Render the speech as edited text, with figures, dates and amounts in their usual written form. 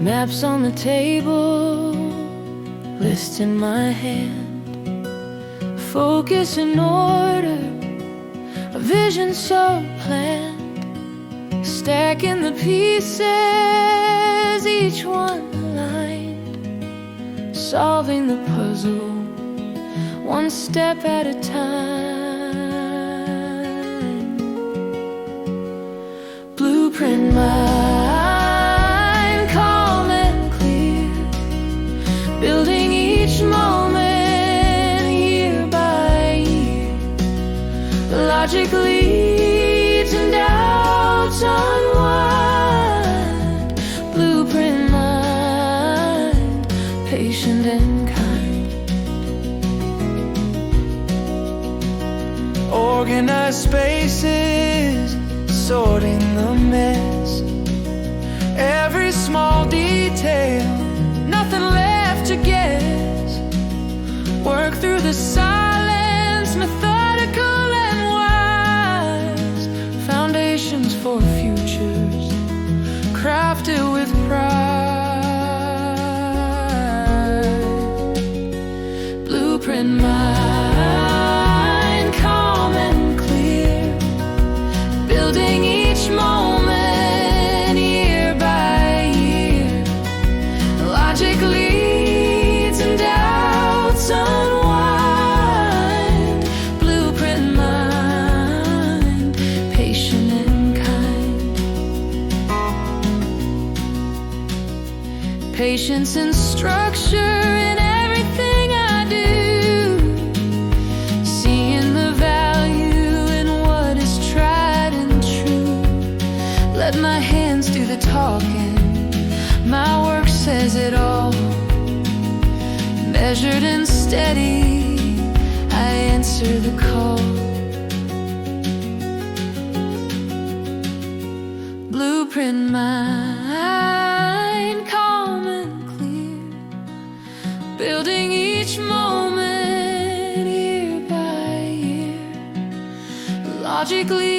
Maps on the table, list in my hand, focus in order, a vision so planned, stacking the pieces, each one aligned, solving the puzzle one step at a time. Blueprint mind, calm and clear, building each moment year by year. Logic leads and doubts unwind. Blueprint mind, patient and kind. Organized spaces, sorting the mess. Every small detail, nothing left to guess. Work through the silence, methodical and wise. Foundations for futures, crafted with pride. Blueprint mind, calm and clear, building each moment year by year. Logic leads and doubts unwind. Blueprint mind, patient and kind. Patience and structure in everything I do, seeing the value in what is tried and true. Let my hands do the talking, my work says it all. Measured and steady, I answer the call. Blueprint mind, calm and clear, building each moment year by year. Logically